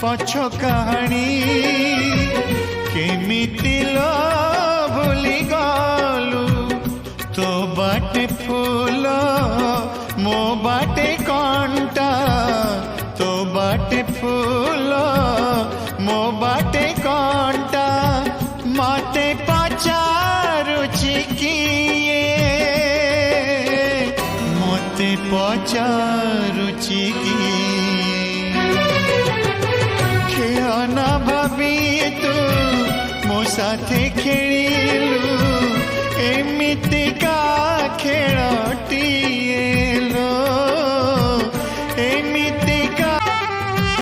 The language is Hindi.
पछ कहानी केमिति लो भूली गलु तो बाटे फूल मो बाटे कंटा तो बाटे फूल मो बाटे कंटा मते पचारुछि किए मते पचारुछि किए खेल न भाबी तू मो साथे खेलिलु एमितिका खेल